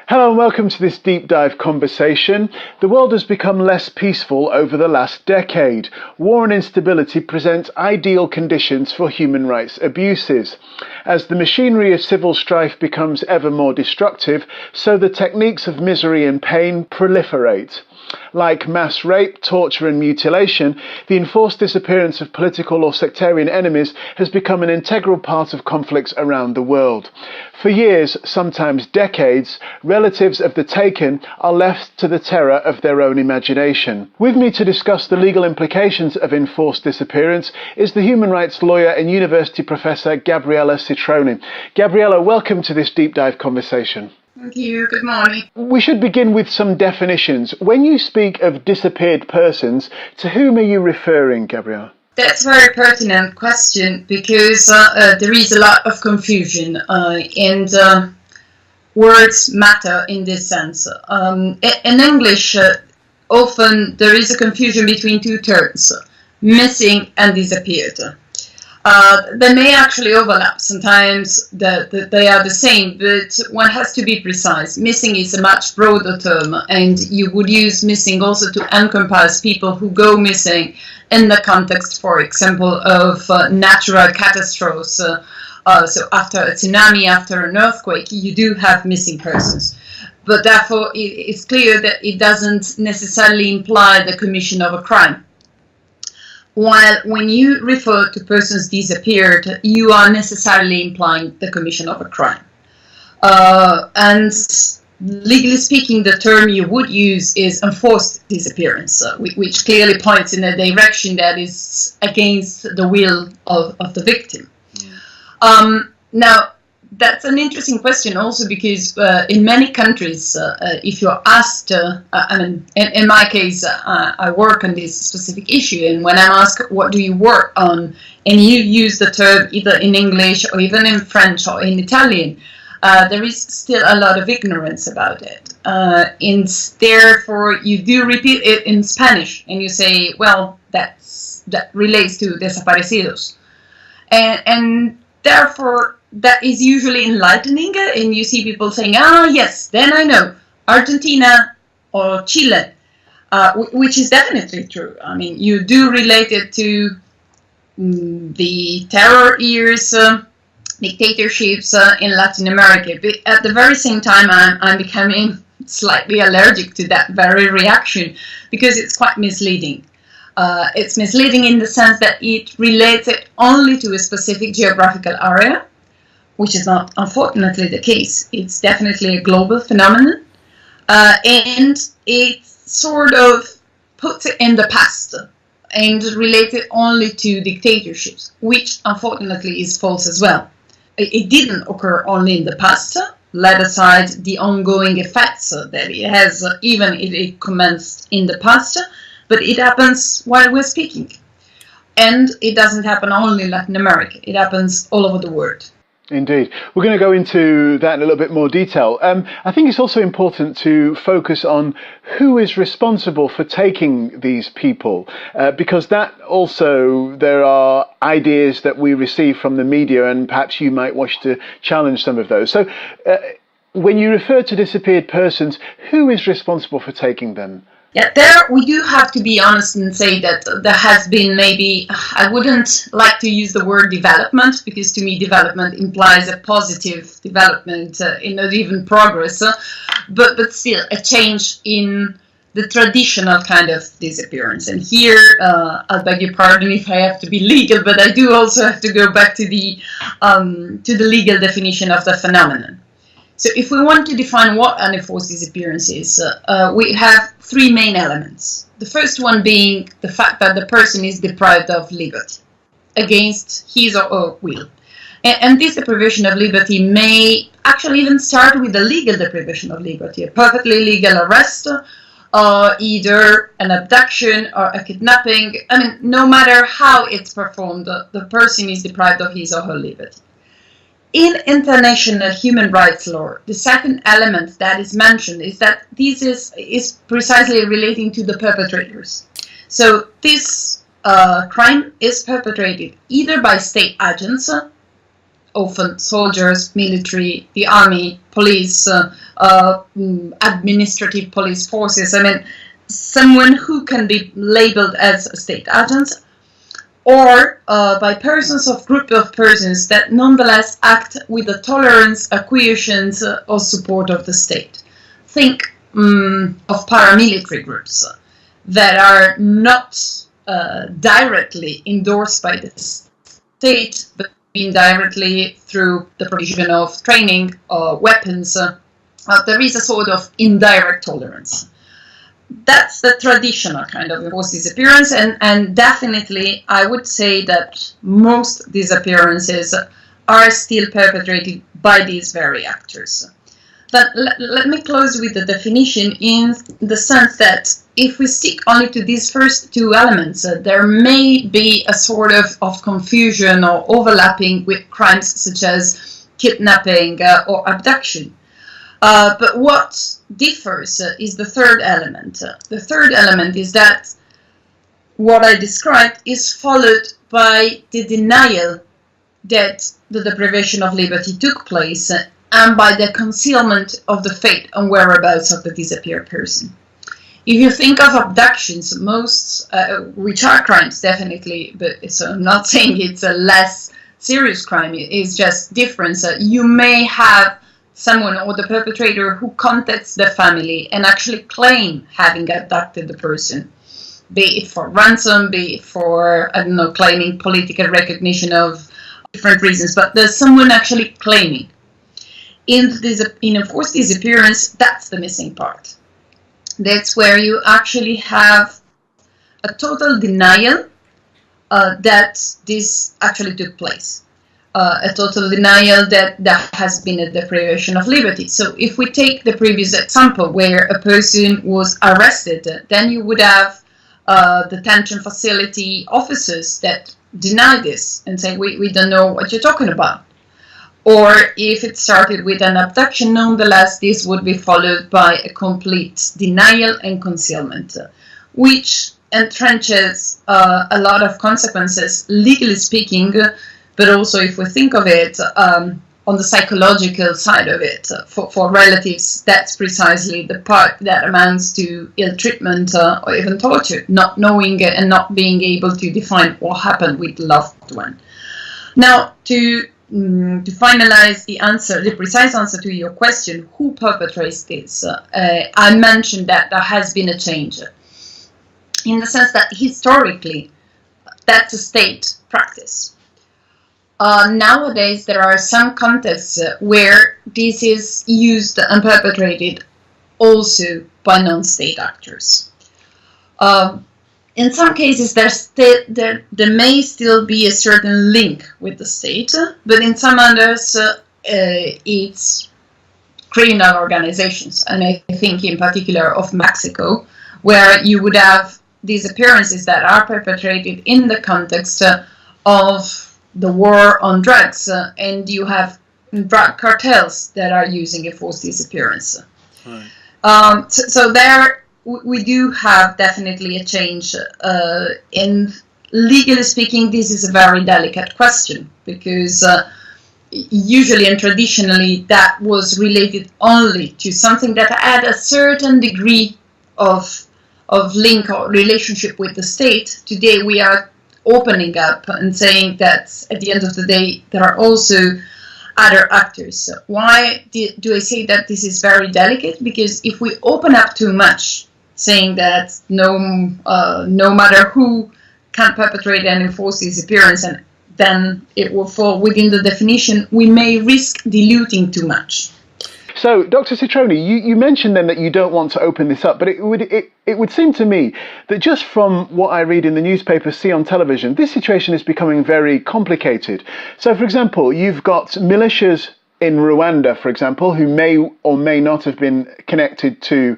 Hello and welcome to this deep dive conversation. The world has become less peaceful over the last decade. War and instability present ideal conditions for human rights abuses. As the machinery of civil strife becomes ever more destructive, so the techniques of misery and pain proliferate. Like mass rape, torture and mutilation, the enforced disappearance of political or sectarian enemies has become an integral part of conflicts around the world. For years, sometimes decades, relatives of the taken are left to the terror of their own imagination. With me to discuss the legal implications of enforced disappearance is the human rights lawyer and university professor Gabriella Citroni. Gabriella, welcome to this deep dive conversation. Thank you. Good morning. We should begin with some definitions. When you speak of disappeared persons, to whom are you referring, Gabriella? That's a very pertinent question because there is a lot of confusion and words matter in this sense. In English, often there is a confusion between two terms, missing and disappeared. They may actually overlap. Sometimes they are the same, but one has to be precise. Missing is a much broader term, and you would use missing also to encompass people who go missing in the context, for example, of natural catastrophes. So after a tsunami, after an earthquake, you do have missing persons. But therefore, it's clear that it doesn't necessarily imply the commission of a crime. While when you refer to persons disappeared, you are necessarily implying the commission of a crime. And legally speaking, the term you would use is enforced disappearance, which clearly points in a direction that is against the will of the victim. Now, that's an interesting question also because in many countries, if you're asked, in my case, I work on this specific issue, and when I'm asked what do you work on, and you use the term either in English or even in French or in Italian, there is still a lot of ignorance about it. And therefore, you do repeat it in Spanish, and you say, well, that relates to desaparecidos. And therefore, that is usually enlightening, and you see people saying, yes, then I know, Argentina or Chile, which is definitely true. I mean, you do relate it to the terror years, dictatorships in Latin America, but at the very same time, I'm becoming slightly allergic to that very reaction because it's quite misleading. It's misleading in the sense that it relates it only to a specific geographical area, which is not, unfortunately, the case. It's definitely a global phenomenon, and it sort of puts it in the past and relates it only to dictatorships, which, unfortunately, is false as well. It didn't occur only in the past, let aside the ongoing effects that it has, even if it commenced in the past, but it happens while we're speaking. And it doesn't happen only in Latin America, it happens all over the world. Indeed. We're going to go into that in a little bit more detail. I think it's also important to focus on who is responsible for taking these people, because that also, there are ideas that we receive from the media, and perhaps you might wish to challenge some of those. So when you refer to disappeared persons, who is responsible for taking them? Yeah, there we do have to be honest and say that there has been maybe, I wouldn't like to use the word development, because to me development implies a positive development, not even progress, but still a change in the traditional kind of disappearance. And here, I'll beg your pardon if I have to be legal, but I do also have to go back to the legal definition of the phenomenon. So if we want to define what an enforced disappearance is, we have three main elements. The first one being the fact that the person is deprived of liberty against his or her will. And this deprivation of liberty may actually even start with a legal deprivation of liberty, a perfectly legal arrest, or either an abduction or a kidnapping. I mean, no matter how it's performed, the person is deprived of his or her liberty. In international human rights law, the second element that is mentioned is that this is precisely relating to the perpetrators. So this crime is perpetrated either by state agents, often soldiers, military, the army, police, administrative police forces. I mean, someone who can be labeled as a state agent, or by persons of group of persons that nonetheless act with the tolerance, acquiescence, or support of the state. Think of paramilitary groups that are not directly endorsed by the state, but indirectly through the provision of training or weapons. There is a sort of indirect tolerance. That's the traditional kind of enforced disappearance, and definitely I would say that most disappearances are still perpetrated by these very actors. But let me close with the definition in the sense that if we stick only to these first two elements, there may be a sort of confusion or overlapping with crimes such as kidnapping or abduction. But what differs is the third element. The third element is that what I described is followed by the denial that the deprivation of liberty took place and by the concealment of the fate and whereabouts of the disappeared person. If you think of abductions, most, which are crimes definitely, but so I'm not saying it's a less serious crime, it's just different. You may have someone or the perpetrator who contacts the family and actually claim having abducted the person, be it for ransom, be it for, I don't know, claiming political recognition of different reasons, but there's someone actually claiming. In enforced disappearance, that's the missing part. That's where you actually have a total denial that this actually took place. A total denial that there has been a deprivation of liberty. So if we take the previous example where a person was arrested, then you would have detention facility officers that deny this and say, we don't know what you're talking about. Or if it started with an abduction, nonetheless, this would be followed by a complete denial and concealment, which entrenches a lot of consequences, legally speaking, but also if we think of it on the psychological side of it, for relatives, that's precisely the part that amounts to ill treatment or even torture, not knowing and not being able to define what happened with the loved one. Now, to finalize the answer, the precise answer to your question, who perpetrates this? I mentioned that there has been a change in the sense that historically that's a state practice. Nowadays there are some contexts where this is used and perpetrated also by non-state actors. In some cases, there may still be a certain link with the state, but in some others, it's criminal organizations. And I think in particular of Mexico, where you would have disappearances that are perpetrated in the context of the war on drugs, and you have drug cartels that are using a forced disappearance. Right. So there we do have definitely a change, and legally speaking, this is a very delicate question because usually and traditionally that was related only to something that had a certain degree of link or relationship with the state. Today we are opening up and saying that at the end of the day there are also other actors. Why do I say that this is very delicate? Because if we open up too much, saying that no matter who can perpetrate an enforced disappearance, and then it will fall within the definition, we may risk diluting too much. So, Dr. Citroni, you mentioned then that you don't want to open this up, but it would seem to me that just from what I read in the newspaper, see on television, this situation is becoming very complicated. So, for example, you've got militias in Rwanda, for example, who may or may not have been connected to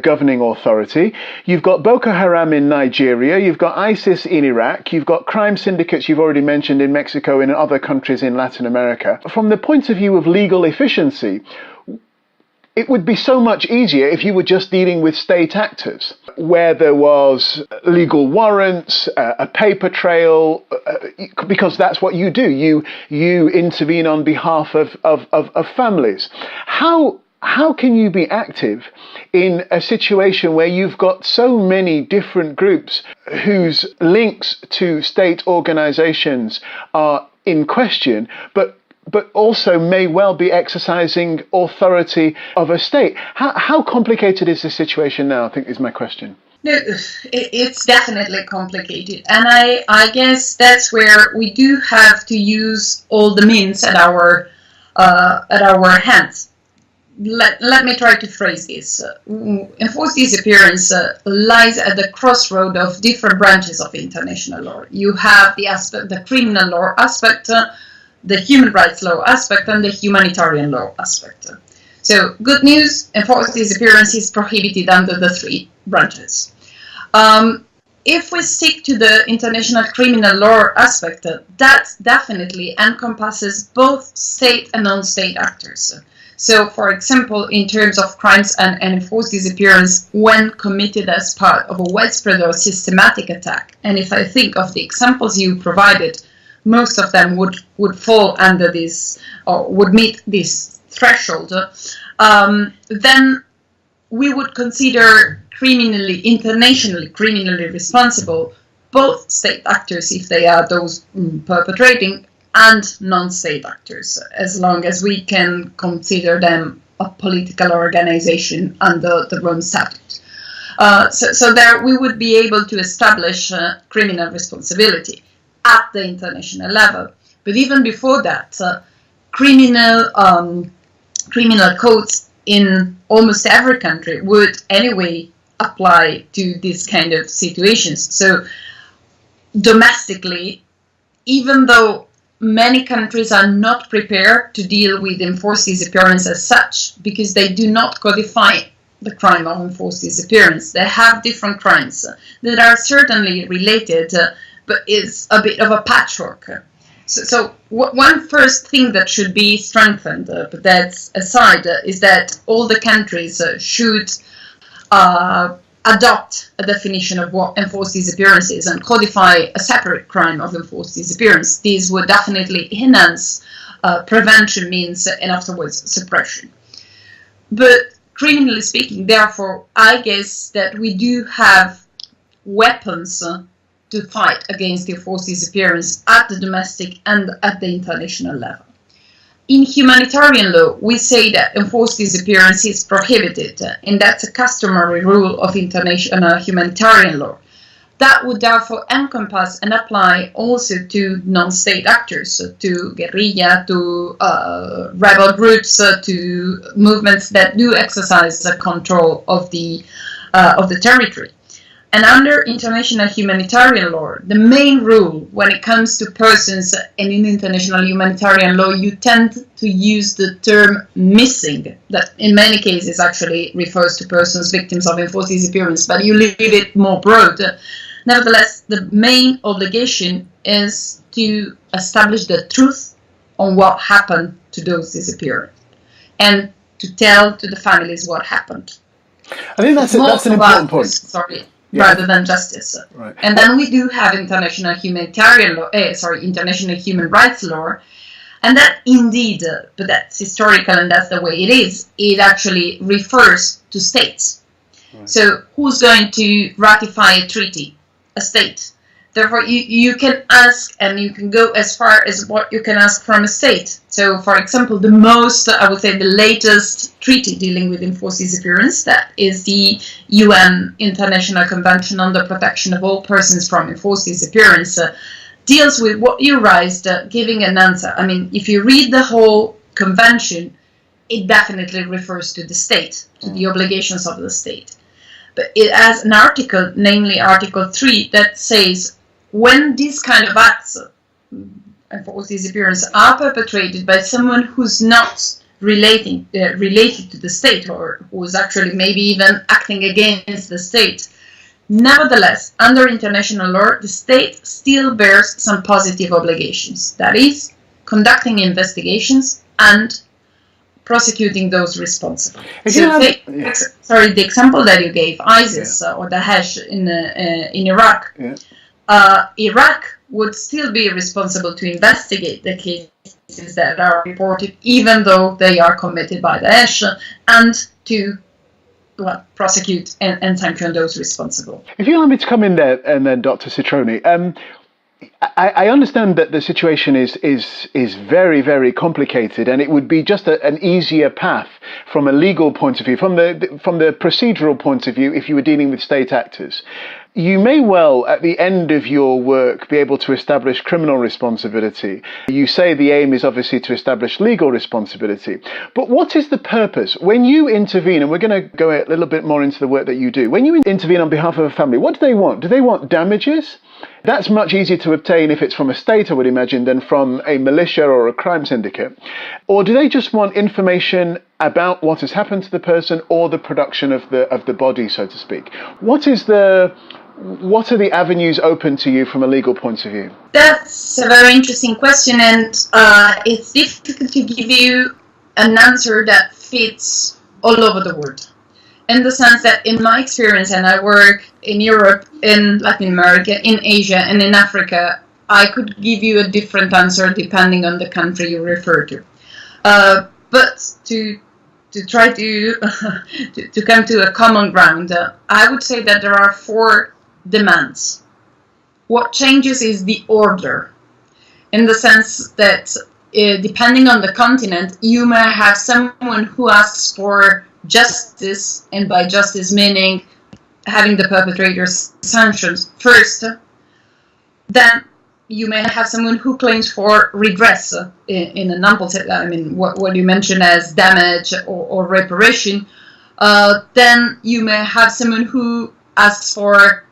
governing authority. You've got Boko Haram in Nigeria. You've got ISIS in Iraq. You've got crime syndicates you've already mentioned in Mexico and in other countries in Latin America. From the point of view of legal efficiency, it would be so much easier if you were just dealing with state actors, where there was legal warrants, a paper trail, because that's what you do. You intervene on behalf of families. How how can you be active in a situation where you've got so many different groups whose links to state organizations are in question, but also may well be exercising authority of a state? How complicated is the situation now, I think is my question. No, it's definitely complicated, and I guess that's where we do have to use all the means at our hands. Let me try to phrase this. Enforced disappearance lies at the crossroad of different branches of international law. You have the criminal law aspect, the human rights law aspect, and the humanitarian law aspect. So, good news, enforced disappearance is prohibited under the three branches. If we stick to the international criminal law aspect, that definitely encompasses both state and non-state actors. So, for example, in terms of crimes and enforced disappearance when committed as part of a widespread or systematic attack, and if I think of the examples you provided, most of them would fall under this, or would meet this threshold, then we would consider internationally criminally responsible both state actors, if they are those perpetrating, and non-state actors, as long as we can consider them a political organization under the Rome Statute. So there we would be able to establish criminal responsibility at the international level. But even before that, criminal codes in almost every country would anyway apply to this kind of situations. So domestically, even though many countries are not prepared to deal with enforced disappearance as such, because they do not codify the crime of enforced disappearance. They have different crimes that are certainly related, but is a bit of a patchwork. So one first thing that should be strengthened, but that's aside, is that all the countries should adopt a definition of what enforced disappearance is and codify a separate crime of enforced disappearance. These would definitely enhance prevention means and afterwards suppression. But criminally speaking, therefore, I guess that we do have weapons to fight against enforced disappearance at the domestic and at the international level. In humanitarian law, we say that enforced disappearance is prohibited, and that's a customary rule of international humanitarian law. That would therefore encompass and apply also to non-state actors, to guerrilla, to rebel groups, to movements that do exercise the control of the territory. And under international humanitarian law, the main rule when it comes to persons, and in international humanitarian law, you tend to use the term missing, that in many cases actually refers to persons victims of enforced disappearance, but you leave it more broad. Nevertheless, the main obligation is to establish the truth on what happened to those disappeared and to tell to the families what happened. I think that's an important point. Rather than justice. Right. And then we do have international humanitarian law, international human rights law, and that indeed, but that's historical and that's the way it is, it actually refers to states. Right. So who's going to ratify a treaty? A state. Therefore, you can ask, and you can go as far as what you can ask from a state. So, for example, the latest treaty dealing with enforced disappearance, that is the UN International Convention on the Protection of All Persons from Enforced Disappearance, deals with what you raised, giving an answer. I mean, if you read the whole convention, it definitely refers to the state, to the obligations of the state. But it has an article, namely Article 3, that says when these kind of acts, enforced disappearance, are perpetrated by someone who's not related to the state, or who's actually maybe even acting against the state, nevertheless, under international law, the state still bears some positive obligations. That is, conducting investigations and prosecuting those responsible. The example that you gave, ISIS or Daesh in Iraq. Yeah. Iraq would still be responsible to investigate the cases that are reported, even though they are committed by Daesh, and to prosecute and sanction those responsible. If you allow me to come in there, and then Dr. Citroni, I understand that the situation is very, very complicated, and it would be just an easier path from a legal point of view, from the procedural point of view, if you were dealing with state actors. You may well, at the end of your work, be able to establish criminal responsibility. You say the aim is obviously to establish legal responsibility. But what is the purpose? When you intervene, and we're going to go a little bit more into the work that you do, when you intervene on behalf of a family, what do they want? Do they want damages? That's much easier to obtain if it's from a state, I would imagine, than from a militia or a crime syndicate. Or do they just want information about what has happened to the person, or the production of the body, so to speak? What are the avenues open to you from a legal point of view? That's a very interesting question, and it's difficult to give you an answer that fits all over the world. In the sense that, in my experience, and I work in Europe, in Latin America, in Asia, and in Africa, I could give you a different answer depending on the country you refer to. But to try to to come to a common ground, I would say that there are 4 demands. What changes is the order, in the sense that depending on the continent, you may have someone who asks for justice, and by justice meaning having the perpetrators sanctioned first. Then you may have someone who claims for redress in a non-positive, I mean, what you mentioned as damage or reparation. Then you may have someone who asks for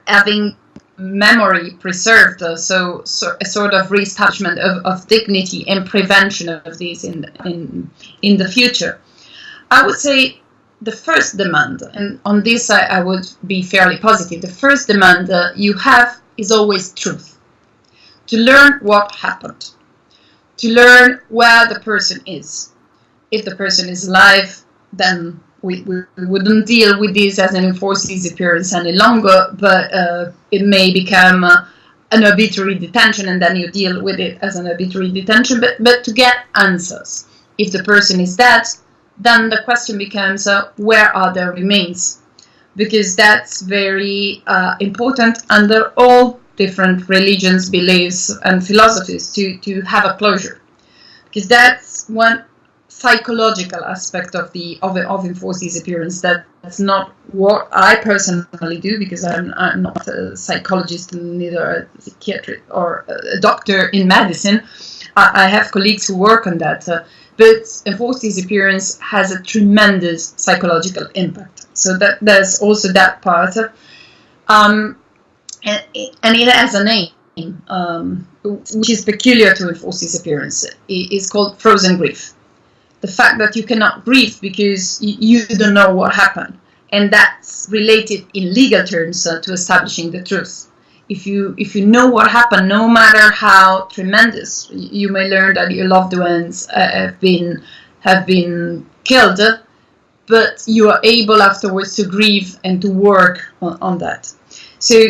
having memory preserved, so a sort of re-establishment of dignity and prevention of these in the future. I would say the first demand, and on this I would be fairly positive, the first demand you have is always truth. To learn what happened, to learn where the person is. If the person is alive, then we wouldn't deal with this as an enforced disappearance any longer, but it may become an arbitrary detention, and then you deal with it as an arbitrary detention, but to get answers. If the person is dead, then the question becomes, where are their remains? Because that's very important under all different religions, beliefs, and philosophies to have a closure. Because that's one psychological aspect of enforced disappearance. That's not what I personally do, because I'm not a psychologist, neither a psychiatrist or a doctor in medicine. I have colleagues who work on that. But enforced disappearance has a tremendous psychological impact. So there's also that part. And it has a name, which is peculiar to enforced disappearance. It's called frozen grief. The fact that you cannot grieve because you don't know what happened. And that's related in legal terms to establishing the truth. If you know what happened, no matter how tremendous, you may learn that your loved ones have been killed, but you are able afterwards to grieve and to work on that. So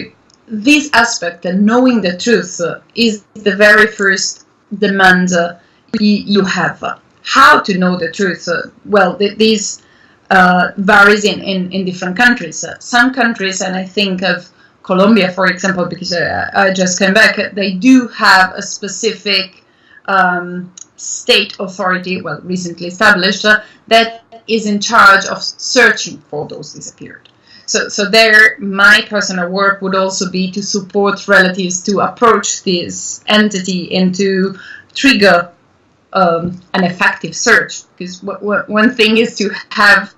this aspect, knowing the truth, is the very first demand you have. How to know the truth? Well, this varies in different countries. Some countries, and I think of Colombia, for example, because I just came back, they do have a specific state authority, well, recently established, that is in charge of searching for those disappeared. So there, my personal work would also be to support relatives to approach this entity and to trigger an effective search. Because one thing is to have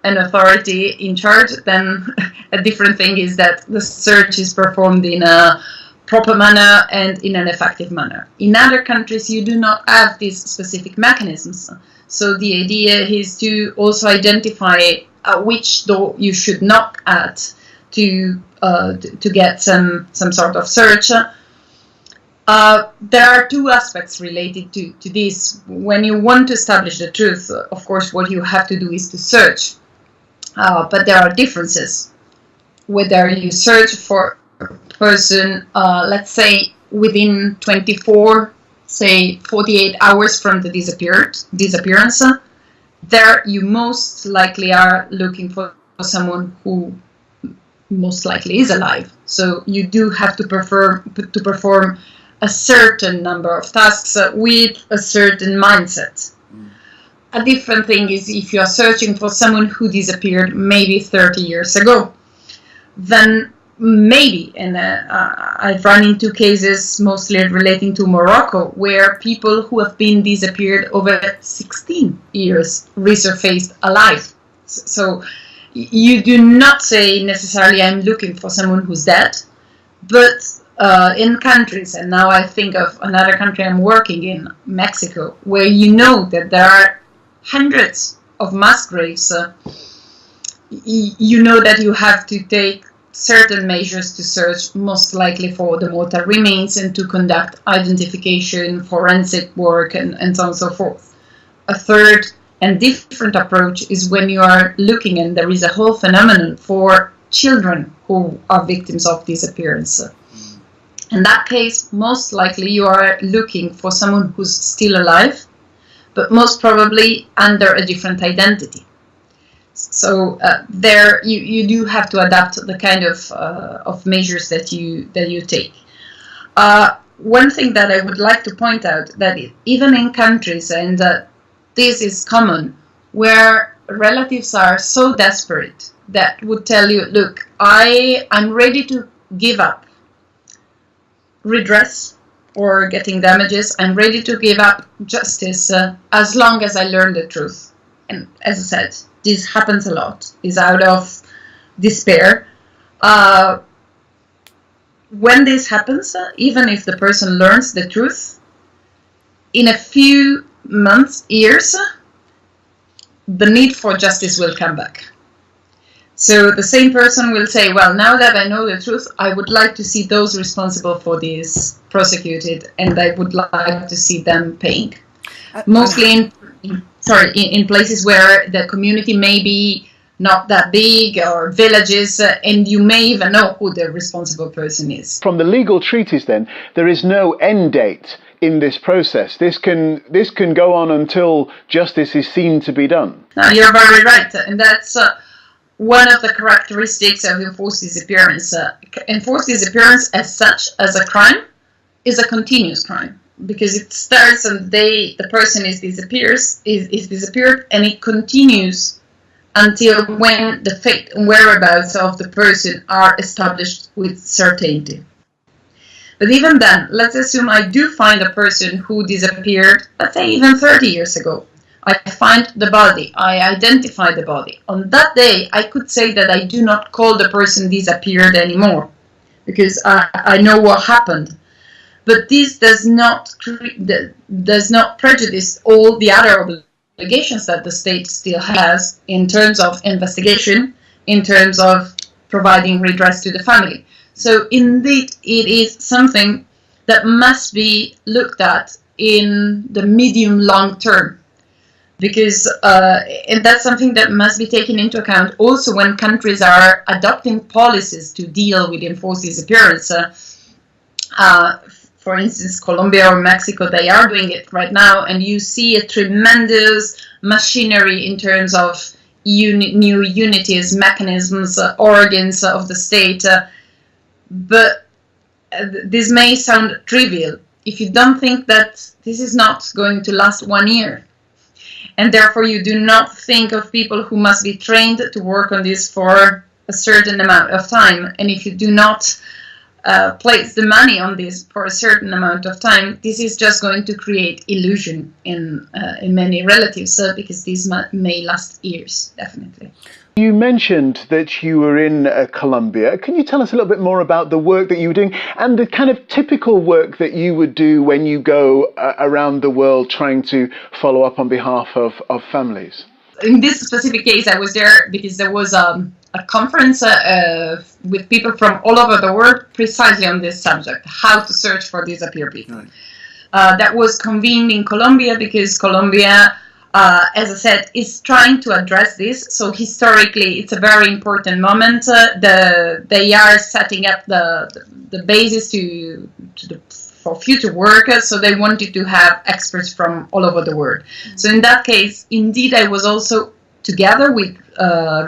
an authority in charge, then a different thing is that the search is performed in a proper manner and in an effective manner. In other countries, you do not have these specific mechanisms. So the idea is to also identify which door you should knock at to get some sort of search. There are 2 aspects related to this. When you want to establish the truth, of course, what you have to do is to search. But there are differences. Whether you search for person, let's say within 24, say 48 hours from the disappearance, there you most likely are looking for someone who most likely is alive. So you do have to perform a certain number of tasks with a certain mindset. A different thing is if you are searching for someone who disappeared maybe 30 years ago, then maybe, and I've run into cases mostly relating to Morocco, where people who have been disappeared over 16 years resurfaced alive. So you do not say necessarily I'm looking for someone who's dead, but in countries, and now I think of another country I'm working in, Mexico, where you know that there are hundreds of mass graves, you know that you have to take certain measures to search most likely for the mortal remains and to conduct identification, forensic work, and so on and so forth. A third and different approach is when you are looking, and there is a whole phenomenon for children who are victims of disappearance. In that case, most likely you are looking for someone who's still alive, but most probably under a different identity. So there, you do have to adapt the kind of measures that you take. One thing that I would like to point out, that even in countries, and this is common, where relatives are so desperate that would tell you, look, I'm ready to give up redress or getting damages. I'm ready to give up justice as long as I learn the truth. And as I said, this happens a lot, is out of despair. When this happens, even if the person learns the truth, in a few months, years, the need for justice will come back. So the same person will say, well, now that I know the truth, I would like to see those responsible for this prosecuted, and I would like to see them paying. Mostly in places where the community may be not that big, or villages, and you may even know who the responsible person is. From the legal treatise then, there is no end date in this process. This can go on until justice is seen to be done. No, you're very right, and that's one of the characteristics of enforced disappearance. Enforced disappearance as such, as a crime, is a continuous crime, because it starts on the day the person is disappeared, and it continues until when the fate and whereabouts of the person are established with certainty. But even then, let's assume I do find a person who disappeared, let's say even 30 years ago. I find the body, I identify the body. On that day, I could say that I do not call the person disappeared anymore, because I know what happened. But this does not prejudice all the other obligations that the state still has in terms of investigation, in terms of providing redress to the family. So indeed, it is something that must be looked at in the medium-long term. Because and that's something that must be taken into account also when countries are adopting policies to deal with enforced disappearance. For instance, Colombia or Mexico, they are doing it right now, and you see a tremendous machinery in terms of new unities, mechanisms, organs of the state. But this may sound trivial if you don't think that this is not going to last 1 year. And therefore you do not think of people who must be trained to work on this for a certain amount of time. And if you do not place the money on this for a certain amount of time, this is just going to create illusion in many relatives, because this may last years, definitely. You mentioned that you were in Colombia. Can you tell us a little bit more about the work that you were doing and the kind of typical work that you would do when you go around the world trying to follow up on behalf of families? In this specific case, I was there because there was a conference with people from all over the world precisely on this subject, how to search for disappeared people. Right. That was convened in Colombia because Colombia as I said, is trying to address this. So historically, it's a very important moment. They are setting up the basis for future work. So they wanted to have experts from all over the world. So in that case, indeed, I was also together with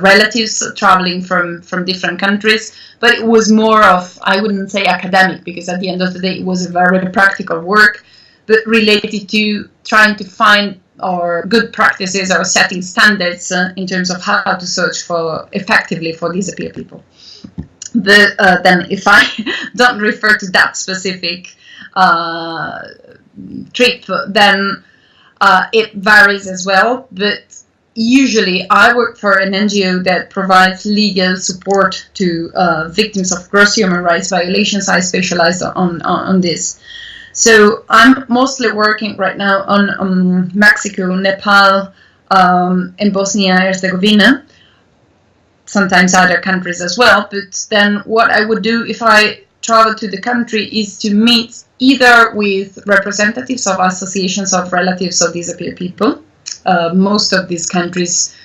relatives traveling from different countries, but it was more of, I wouldn't say academic, because at the end of the day, it was a very practical work, but related to trying to find or good practices or setting standards in terms of how to search for effectively for disappeared people. But then if I don't refer to that specific trip, then it varies as well. But usually I work for an NGO that provides legal support to victims of gross human rights violations. I specialize on this. So I'm mostly working right now on Mexico, Nepal, and Bosnia and Herzegovina, sometimes other countries as well. But then what I would do if I travel to the country is to meet either with representatives of associations of relatives of disappeared people. Most of these countries,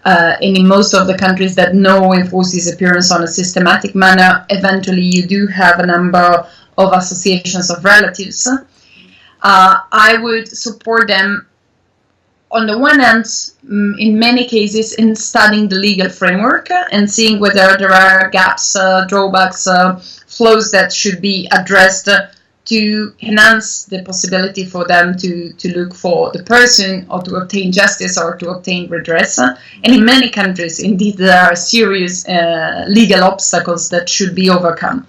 and in most of the countries that know enforced disappearance on a systematic manner, eventually you do have a number of associations of relatives. I would support them on the one hand, in many cases, in studying the legal framework and seeing whether there are gaps, drawbacks, flaws that should be addressed to enhance the possibility for them to look for the person or to obtain justice or to obtain redress. And in many countries, indeed, there are serious legal obstacles that should be overcome.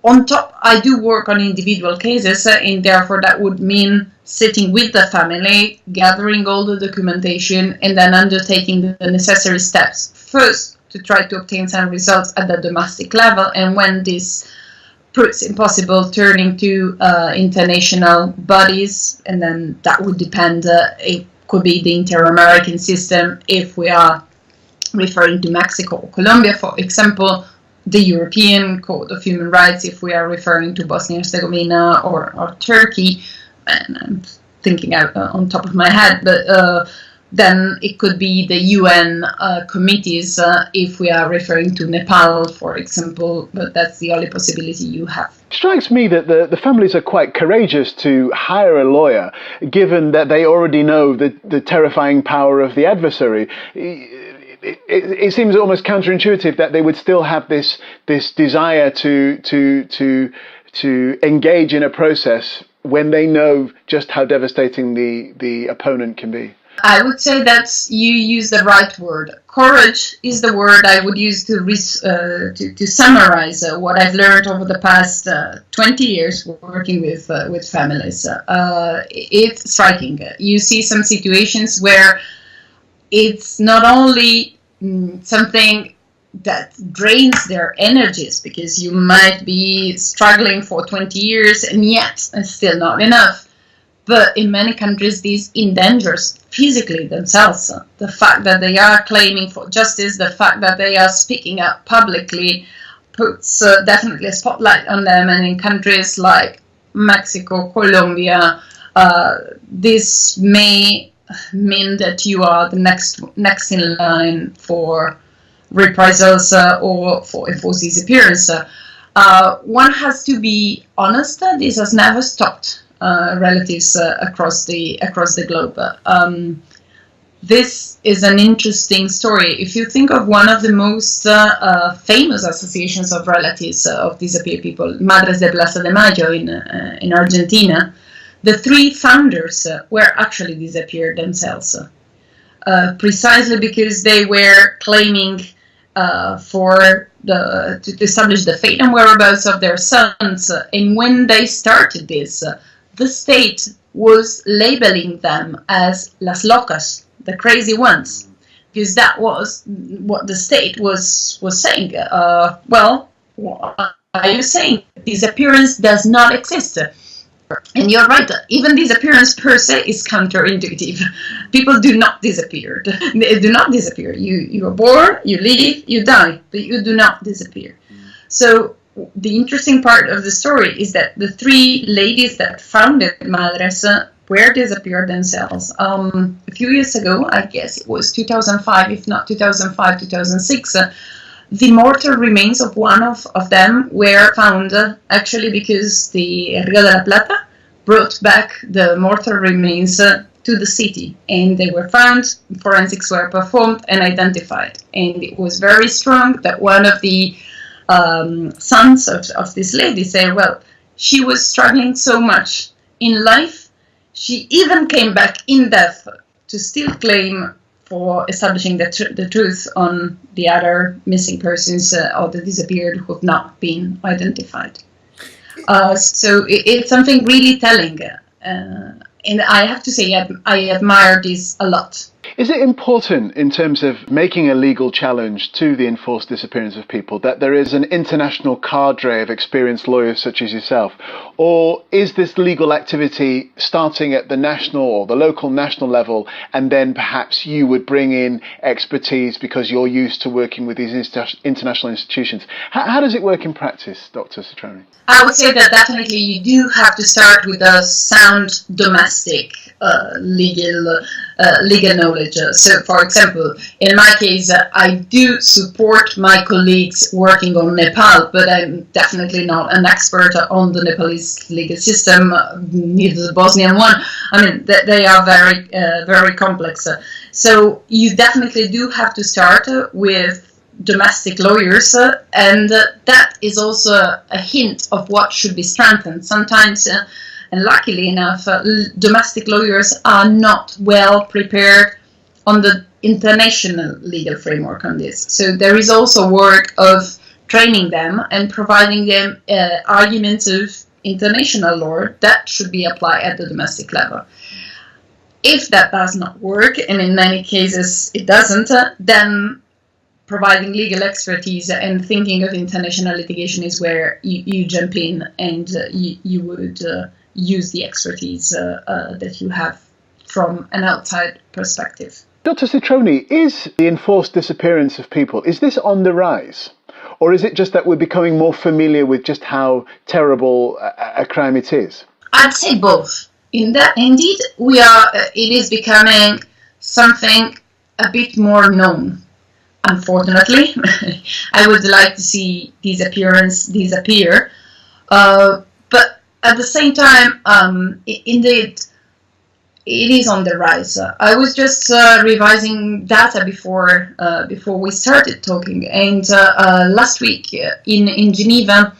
On top, I do work on individual cases, and therefore that would mean sitting with the family, gathering all the documentation, and then undertaking the necessary steps. First, to try to obtain some results at the domestic level, and when this proves impossible, turning to international bodies, and then that would depend. It could be the Inter-American system if we are referring to Mexico or Colombia, for example, the European Court of Human Rights if we are referring to Bosnia and Herzegovina or Turkey, and I'm thinking out on top of my head, but then it could be the UN committees if we are referring to Nepal, for example, but that's the only possibility you have. It strikes me that the families are quite courageous to hire a lawyer, given that they already know the terrifying power of the adversary. It seems almost counterintuitive that they would still have this desire to engage in a process when they know just how devastating the opponent can be. I would say that you use the right word. Courage is the word I would use to summarize what I've learned over the past 20 years working with families. It's striking. You see some situations where it's not only something that drains their energies, because you might be struggling for 20 years and yet it's still not enough. But in many countries, this endangers physically themselves. The fact that they are claiming for justice, the fact that they are speaking up publicly puts definitely a spotlight on them. And in countries like Mexico, Colombia, this may mean that you are the next in line for reprisals or for enforced disappearance. One has to be honest. This has never stopped relatives across the globe. This is an interesting story. If you think of one of the most famous associations of relatives of disappeared people, Madres de Plaza de Mayo in Argentina, the three founders were actually disappeared themselves, precisely because they were claiming to establish the fate and whereabouts of their sons. And when they started this, the state was labeling them as las locas, the crazy ones, because that was what the state was saying. Well, what are you saying? Disappearance does not exist. And you're right, even disappearance per se is counterintuitive. People do not disappear. They do not disappear. You are born, you live, you die, but you do not disappear. So the interesting part of the story is that the three ladies that founded Madres where disappeared themselves. A few years ago, I guess it was 2005, if not 2005, 2006, the mortal remains of one of them were found actually because the Rio de la Plata brought back the mortal remains to the city, and they were found, forensics were performed and identified. And it was very strong that one of the sons of this lady said, well, she was struggling so much in life, she even came back in death to still claim for establishing the truth on the other missing persons or the disappeared who have not been identified. So it's something really telling. And I have to say, I admire this a lot. Is it important in terms of making a legal challenge to the enforced disappearance of people that there is an international cadre of experienced lawyers such as yourself? Or is this legal activity starting at the national or the local national level, and then perhaps you would bring in expertise because you're used to working with these international institutions? How does it work in practice, Dr. Citroni? I would say that definitely you do have to start with a sound domestic legal knowledge. So, for example, in my case, I do support my colleagues working on Nepal, but I'm definitely not an expert on the Nepalese legal system, neither the Bosnian one. I mean, they are very complex. So you definitely do have to start with domestic lawyers, and that is also a hint of what should be strengthened. Sometimes, and luckily enough, domestic lawyers are not well prepared on the international legal framework on this. So there is also work of training them and providing them arguments of international law that should be applied at the domestic level. If that does not work, and in many cases it doesn't, then providing legal expertise and thinking of international litigation is where you jump in, and you would use the expertise that you have from an outside perspective. Dr. Citroni, is the enforced disappearance of people, is this on the rise? Or is it just that we're becoming more familiar with just how terrible a crime it is? I'd say both. Indeed, it is becoming something a bit more known. Unfortunately, I would like to see disappearance disappear. But at the same time, indeed, it is on the rise. I was just revising data before we started talking, and last week in Geneva,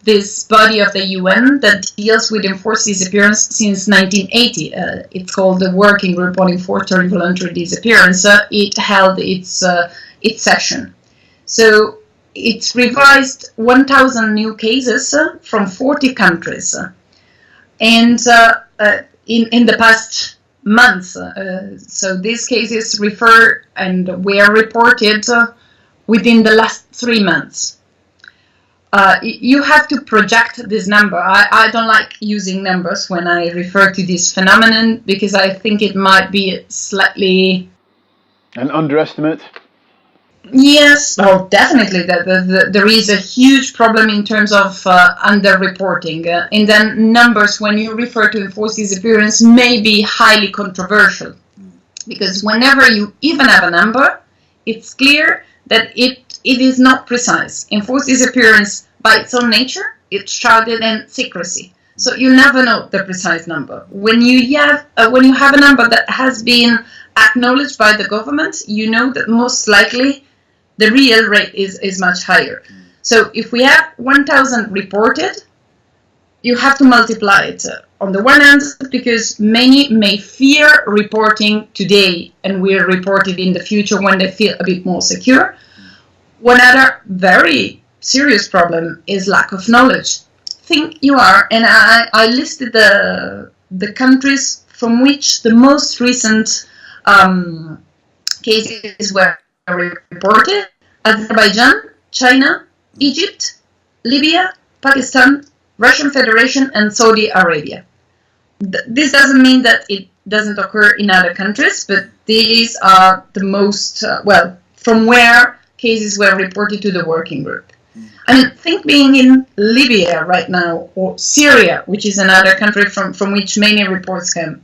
this body of the UN that deals with enforced disappearance since 1980, it's called the Working Group on Enforced or Involuntary Disappearance. It held its session. So it's revised 1,000 new cases from 40 countries, and in the past months. So these cases refer and were reported within the last 3 months. You have to project this number. I don't like using numbers when I refer to this phenomenon because I think it might be slightly... An underestimate? Yes, well, definitely. There is a huge problem in terms of underreporting. And then numbers, when you refer to enforced disappearance, may be highly controversial. Because whenever you even have a number, it's clear that it is not precise. Enforced disappearance, by its own nature, it's shrouded in secrecy. So you never know the precise number. When you have a number that has been acknowledged by the government, you know that most likely the real rate is much higher. So if we have 1,000 reported, you have to multiply it. On the one hand, because many may fear reporting today and will report it in the future when they feel a bit more secure. One other very serious problem is lack of knowledge. Think you are, and I listed the countries from which the most recent cases were reported: Azerbaijan, China, Egypt, Libya, Pakistan, Russian Federation, and Saudi Arabia. This doesn't mean that it doesn't occur in other countries, but these are the most, from where cases were reported to the working group. I mean, think being in Libya right now, or Syria, which is another country from which many reports come,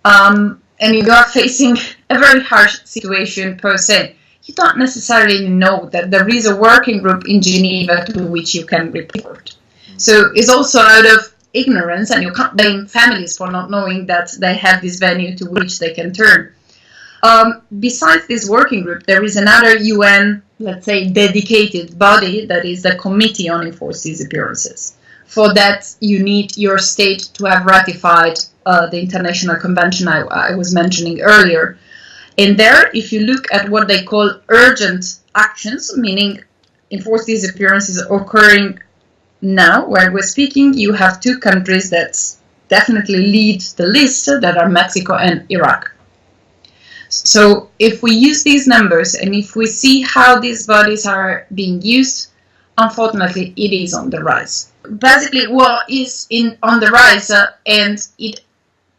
and you are facing a very harsh situation per se. You don't necessarily know that there is a working group in Geneva to which you can report. So it's also out of ignorance, and you can't blame families for not knowing that they have this venue to which they can turn. Besides this working group, there is another UN, let's say, dedicated body, that is the Committee on Enforced Disappearances. For that, you need your state to have ratified the international convention I was mentioning earlier. And there, if you look at what they call urgent actions, meaning enforced disappearances occurring now, while we're speaking, you have two countries that definitely lead the list, that are Mexico and Iraq. So if we use these numbers and if we see how these bodies are being used, unfortunately, it is on the rise. Basically, what is on the rise, and it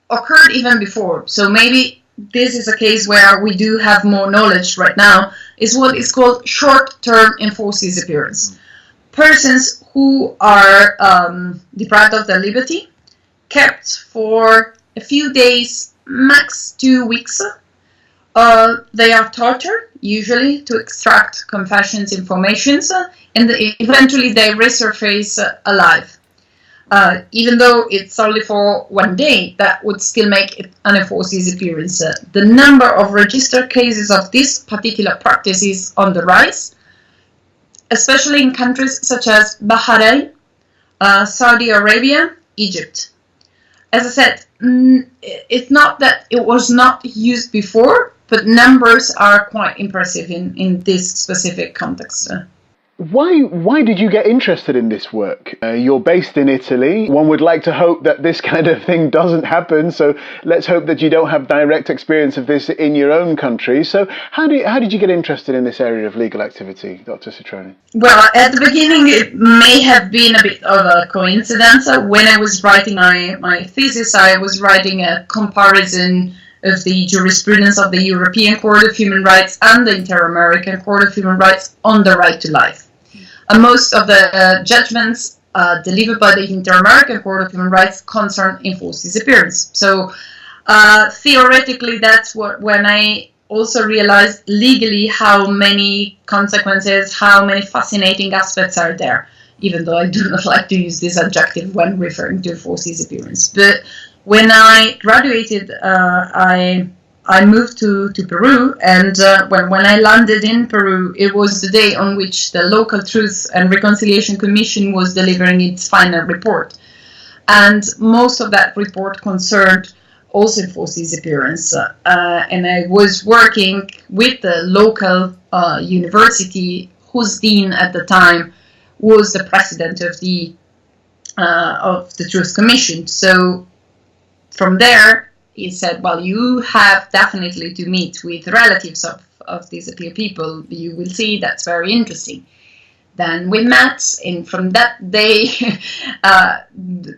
occurred even before, so maybe this is a case where we do have more knowledge right now, is what is called short-term enforced disappearance. Persons who are deprived of their liberty, kept for a few days, max 2 weeks. They are tortured, usually, to extract confessions, informations, and eventually they resurface alive. Even though it's only for 1 day, that would still make it an enforced disappearance. The number of registered cases of this particular practice is on the rise, especially in countries such as Bahrain, Saudi Arabia, Egypt. As I said, it's not that it was not used before, but numbers are quite impressive in this specific context. Why did you get interested in this work? You're based in Italy. One would like to hope that this kind of thing doesn't happen, so let's hope that you don't have direct experience of this in your own country. So how did you get interested in this area of legal activity, Dr. Citroni? Well, at the beginning it may have been a bit of a coincidence. When I was writing my thesis, I was writing a comparison of the jurisprudence of the European Court of Human Rights and the Inter-American Court of Human Rights on the right to life. Most of the judgments delivered by the Inter-American Court of Human Rights concern enforced disappearance. So theoretically, that's when I also realized legally how many consequences, how many fascinating aspects are there, even though I do not like to use this adjective when referring to enforced disappearance. But when I graduated, I moved to Peru, and when I landed in Peru, it was the day on which the local Truth and Reconciliation Commission was delivering its final report. And most of that report concerned also enforced disappearance. And I was working with the local university, whose dean at the time was the president of the Truth Commission. So from there, he said, well, you have definitely to meet with relatives of disappeared people. You will see, that's very interesting. Then we met, and from that day,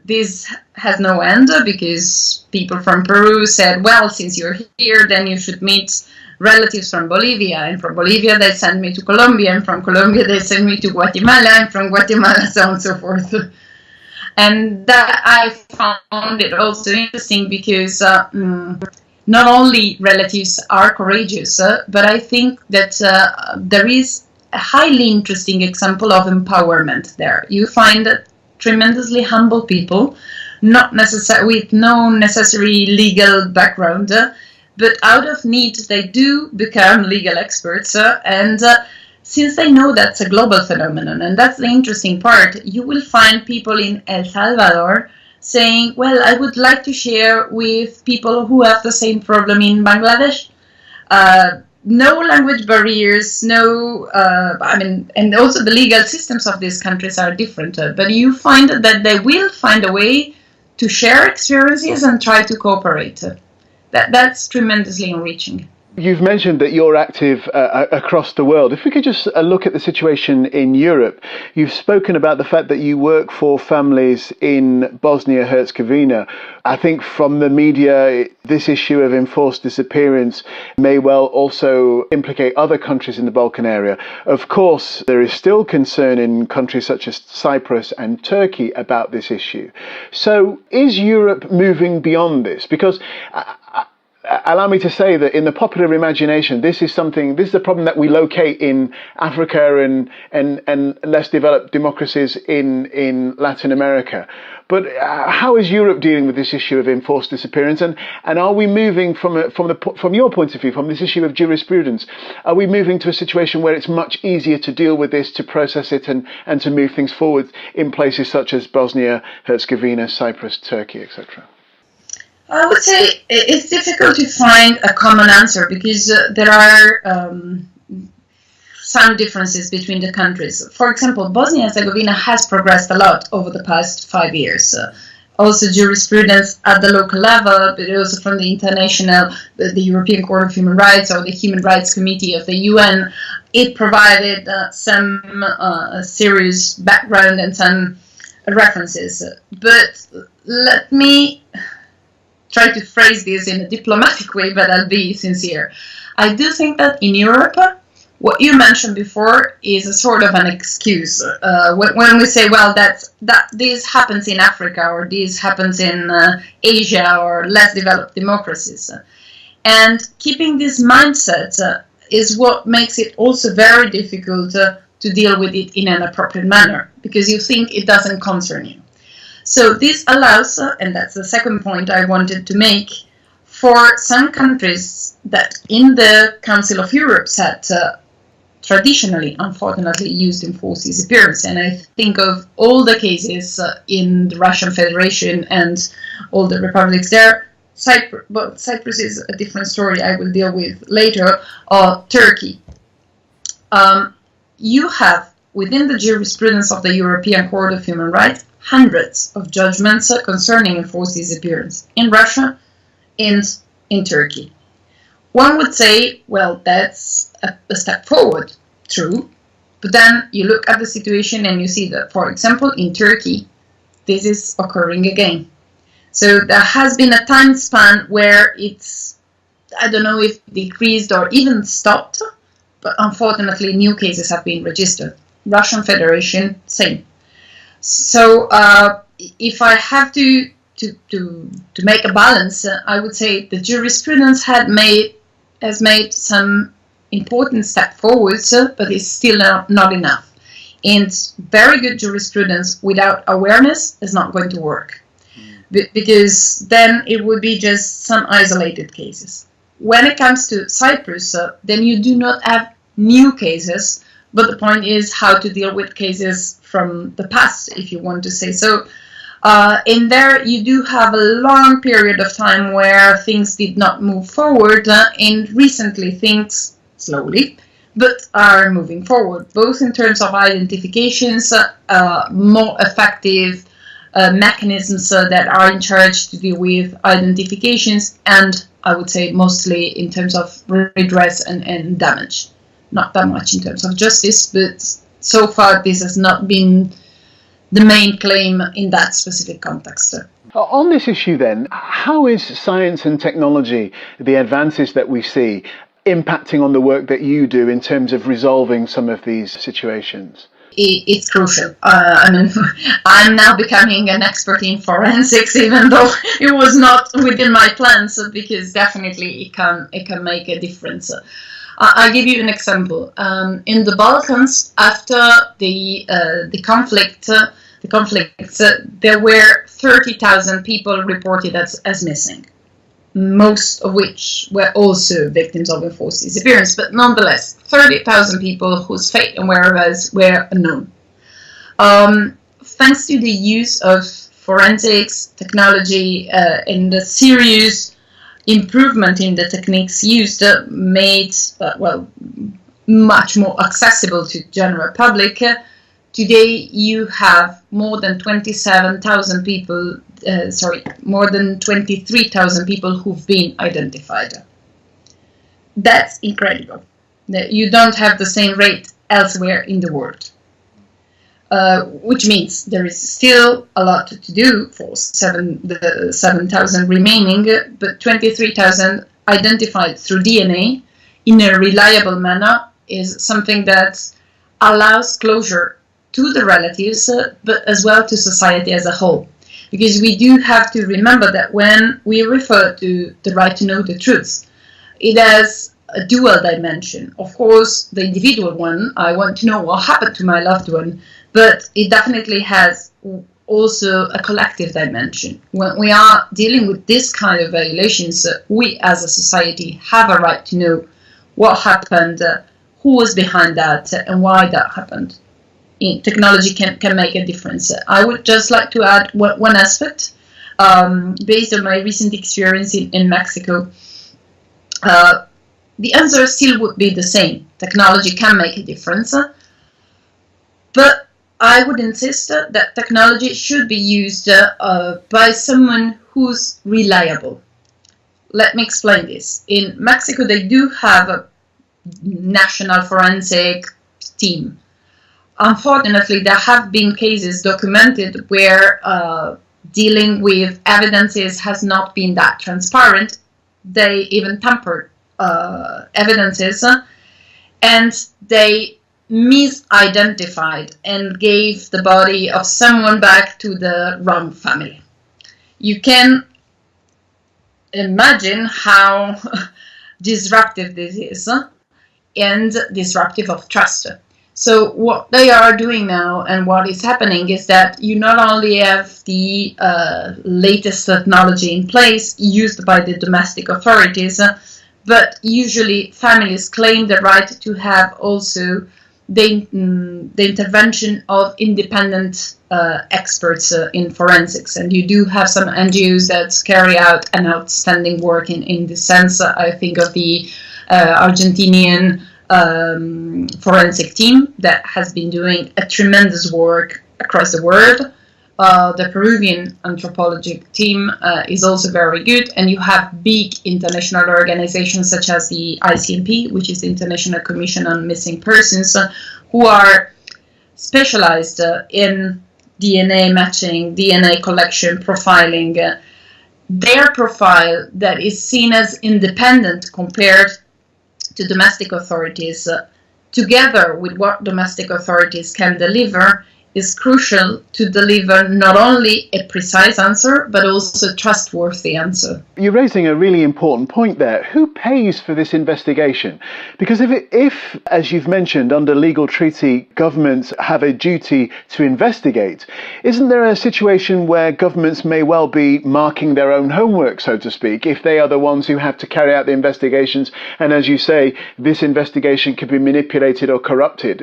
this has no end, because people from Peru said, well, since you're here, then you should meet relatives from Bolivia, and from Bolivia they sent me to Colombia, and from Colombia they sent me to Guatemala, and from Guatemala so on and so forth. And that I found it also interesting because not only relatives are courageous, but I think that there is a highly interesting example of empowerment there. You find tremendously humble people, not with no necessary legal background, but out of need they do become legal experts, and since they know that's a global phenomenon, and that's the interesting part, you will find people in El Salvador saying, well, I would like to share with people who have the same problem in Bangladesh. No language barriers, and also the legal systems of these countries are different, but you find that they will find a way to share experiences and try to cooperate. That's tremendously enriching. You've mentioned that you're active across the world. If we could just look at the situation in Europe, you've spoken about the fact that you work for families in Bosnia-Herzegovina. I think from the media, this issue of enforced disappearance may well also implicate other countries in the Balkan area. Of course, there is still concern in countries such as Cyprus and Turkey about this issue. So is Europe moving beyond this? Because allow me to say that in the popular imagination, this is a problem that we locate in Africa and less developed democracies in Latin America. But how is Europe dealing with this issue of enforced disappearance? And are we moving from your point of view, from this issue of jurisprudence, are we moving to a situation where it's much easier to deal with this, to process it and to move things forward in places such as Bosnia, Herzegovina, Cyprus, Turkey, etc.? I would say it's difficult to find a common answer because there are some differences between the countries. For example, Bosnia-Herzegovina has progressed a lot over the past 5 years. Also jurisprudence at the local level, but also from the international, the European Court of Human Rights or the Human Rights Committee of the UN. It provided some serious background and some references. But let me try to phrase this in a diplomatic way, but I'll be sincere. I do think that in Europe, what you mentioned before is a sort of an excuse. When we say, well, that this happens in Africa or this happens in Asia or less developed democracies. And keeping this mindset is what makes it also very difficult to deal with it in an appropriate manner, because you think it doesn't concern you. So this allows, and that's the second point I wanted to make, for some countries that in the Council of Europe had traditionally, unfortunately, used enforced disappearance. And I think of all the cases in the Russian Federation and all the republics there. Cyprus is a different story I will deal with later, or Turkey. You have, within the jurisprudence of the European Court of Human Rights, hundreds of judgments concerning enforced disappearance in Russia and in Turkey. One would say, well, that's a step forward, true, but then you look at the situation and you see that, for example, in Turkey, this is occurring again. So there has been a time span where it's, I don't know if decreased or even stopped, but unfortunately new cases have been registered. Russian Federation, same. So if I have to make a balance, I would say the jurisprudence has made some important step forwards, but it's still not enough. And very good jurisprudence without awareness is not going to work, because then it would be just some isolated cases. When it comes to Cyprus, then you do not have new cases, but the point is how to deal with cases from the past, if you want to say so. In there, you do have a long period of time where things did not move forward, and recently things, slowly, but are moving forward, both in terms of identifications, more effective mechanisms that are in charge to deal with identifications, and I would say mostly in terms of redress and damage. Not that much in terms of justice, but so far this has not been the main claim in that specific context. On this issue then, how is science and technology, the advances that we see, impacting on the work that you do in terms of resolving some of these situations? It's crucial. I mean, I'm now becoming an expert in forensics, even though it was not within my plans, because definitely it can make a difference. I'll give you an example. In the Balkans, after the conflict, there were 30,000 people reported as missing, most of which were also victims of enforced disappearance, but nonetheless, 30,000 people whose fate and whereabouts were unknown. Thanks to the use of forensics, technology, and the serious improvement in the techniques used, made much more accessible to general public. Today you have more than 27,000 people, more than 23,000 people who've been identified. That's incredible. That you don't have the same rate elsewhere in the world. Which means there is still a lot to do for the 7,000 remaining, but 23,000 identified through DNA in a reliable manner is something that allows closure to the relatives, but as well to society as a whole. Because we do have to remember that when we refer to the right to know the truth, it has a dual dimension. Of course, the individual one, I want to know what happened to my loved one, but it definitely has also a collective dimension. When we are dealing with this kind of violations, we as a society have a right to know what happened, who was behind that, and why that happened. Technology can make a difference. I would just like to add one aspect, based on my recent experience in Mexico. The answer still would be the same. Technology can make a difference, but I would insist that technology should be used by someone who's reliable. Let me explain this. In Mexico, they do have a national forensic team. Unfortunately, there have been cases documented where dealing with evidences has not been that transparent. They even tampered evidences, and they misidentified and gave the body of someone back to the wrong family. You can imagine how disruptive this is, and disruptive of trust. So what they are doing now and what is happening is that you not only have the latest technology in place used by the domestic authorities, but usually families claim the right to have also the intervention of independent experts in forensics. And you do have some NGOs that carry out an outstanding work in this sense. I think of the Argentinian forensic team that has been doing a tremendous work across the world. The Peruvian anthropology team is also very good, and you have big international organizations such as the ICMP, which is the International Commission on Missing Persons, who are specialized in DNA matching, DNA collection, profiling. Their profile that is seen as independent compared to domestic authorities, together with what domestic authorities can deliver, is crucial to deliver not only a precise answer, but also a trustworthy answer. You're raising a really important point there. Who pays for this investigation? Because if, as you've mentioned, under legal treaty, governments have a duty to investigate, isn't there a situation where governments may well be marking their own homework, so to speak, if they are the ones who have to carry out the investigations, and as you say, this investigation could be manipulated or corrupted?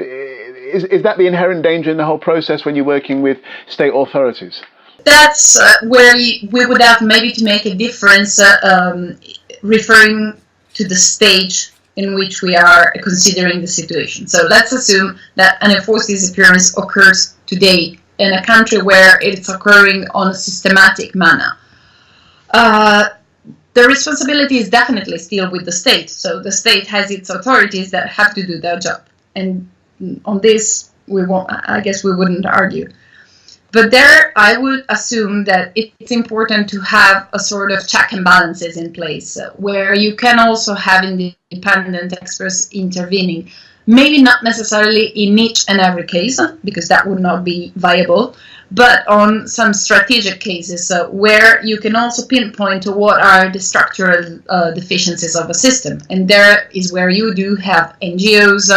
Is that the inherent danger in the whole process when you're working with state authorities? That's where we would have maybe to make a difference, referring to the stage in which we are considering the situation. So let's assume that an enforced disappearance occurs today in a country where it's occurring on a systematic manner. The responsibility is definitely still with the state. So the state has its authorities that have to do their job. And on this, I guess we wouldn't argue. But there, I would assume that it's important to have a sort of check and balances in place, where you can also have independent experts intervening. Maybe not necessarily in each and every case, because that would not be viable, but on some strategic cases where you can also pinpoint what are the structural deficiencies of a system. And there is where you do have NGOs,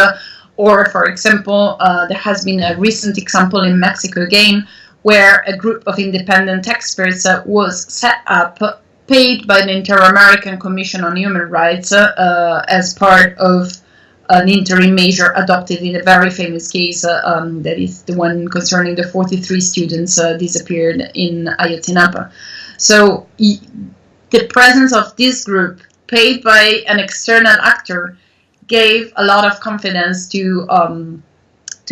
or, for example, there has been a recent example in Mexico again, where a group of independent experts was set up, paid by the Inter-American Commission on Human Rights as part of an interim measure adopted in a very famous case, that is the one concerning the 43 students disappeared in Ayotzinapa. So the presence of this group, paid by an external actor, gave a lot of confidence to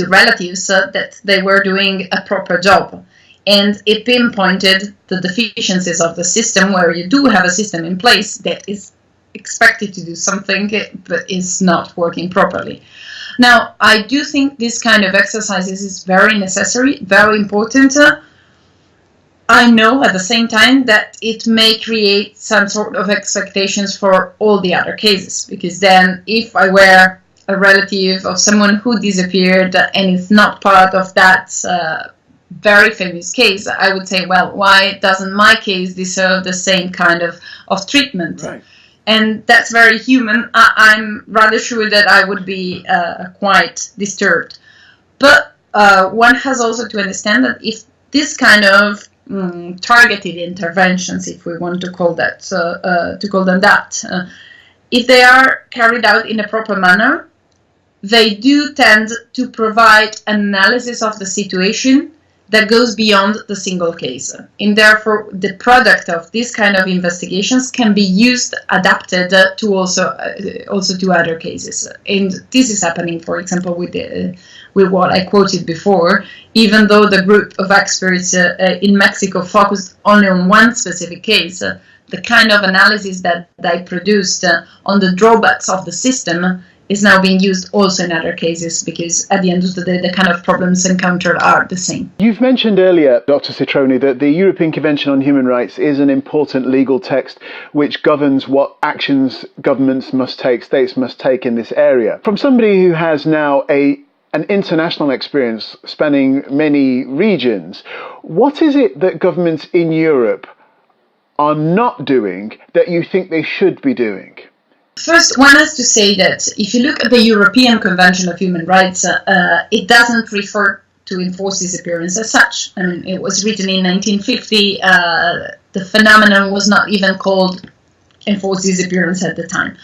relatives that they were doing a proper job. And it pinpointed the deficiencies of the system, where you do have a system in place that is expected to do something, but is not working properly. Now, I do think this kind of exercises is very necessary, very important. I know at the same time that it may create some sort of expectations for all the other cases, because then if I were a relative of someone who disappeared and is not part of that very famous case, I would say, well, why doesn't my case deserve the same kind of treatment? Right. And that's very human. I'm rather sure that I would be quite disturbed. But one has also to understand that if this kind of targeted interventions, if we want to call that, them that, if they are carried out in a proper manner, they do tend to provide an analysis of the situation that goes beyond the single case. And therefore, the product of this kind of investigations can be used, adapted to also to other cases. And this is happening, for example, with what I quoted before. Even though the group of experts in Mexico focused only on one specific case, the kind of analysis that they produced on the drawbacks of the system is now being used also in other cases, because at the end of the day, the kind of problems encountered are the same. You've mentioned earlier, Dr. Citroni, that the European Convention on Human Rights is an important legal text which governs what actions governments must take, states must take in this area. From somebody who has now an international experience spanning many regions, what is it that governments in Europe are not doing that you think they should be doing? First, one has to say that if you look at the European Convention of Human Rights, it doesn't refer to enforced disappearance as such. I mean, it was written in 1950. The phenomenon was not even called enforced disappearance at the time.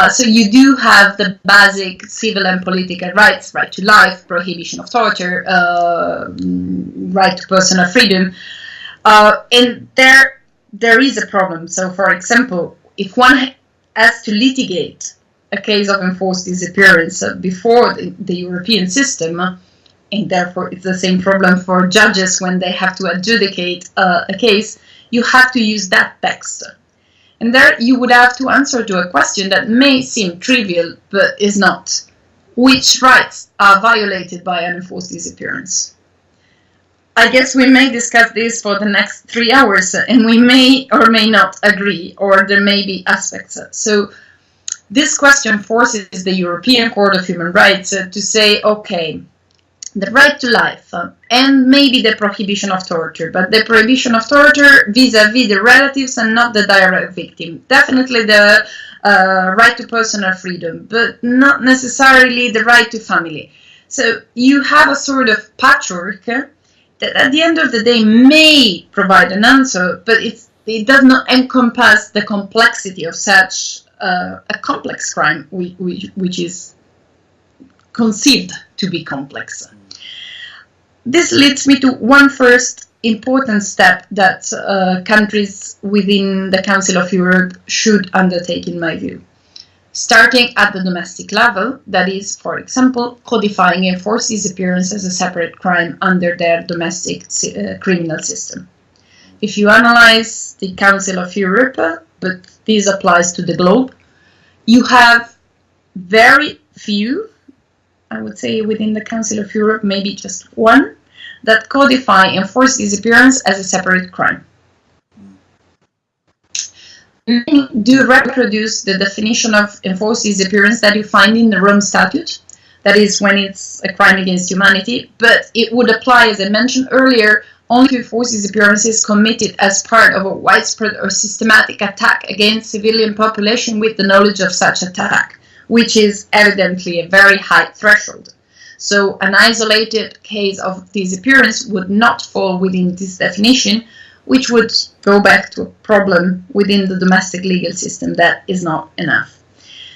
So you do have the basic civil and political rights, right to life, prohibition of torture, right to personal freedom. And there is a problem. So, for example, if one has to litigate a case of enforced disappearance before the European system, and therefore it's the same problem for judges when they have to adjudicate a case, you have to use that text. And there you would have to answer to a question that may seem trivial, but is not. Which rights are violated by an enforced disappearance? I guess we may discuss this for the next 3 hours, and we may or may not agree, or there may be aspects. So this question forces the European Court of Human Rights to say, okay, the right to life and maybe the prohibition of torture, but the prohibition of torture vis-a-vis the relatives and not the direct victim. Definitely the right to personal freedom, but not necessarily the right to family. So you have a sort of patchwork that at the end of the day may provide an answer, but it does not encompass the complexity of such a complex crime, which is conceived to be complex. This leads me to one first important step that countries within the Council of Europe should undertake, in my view. Starting at the domestic level, that is, for example, codifying enforced disappearance as a separate crime under their domestic criminal system. If you analyze the Council of Europe, but this applies to the globe, you have very few, I would say within the Council of Europe, maybe just one, that codify enforced disappearance as a separate crime. Many do reproduce the definition of enforced disappearance that you find in the Rome Statute, that is when it's a crime against humanity, but it would apply, as I mentioned earlier, only to enforced disappearances committed as part of a widespread or systematic attack against civilian population with the knowledge of such attack, which is evidently a very high threshold. So an isolated case of disappearance would not fall within this definition, which would go back to a problem within the domestic legal system that is not enough.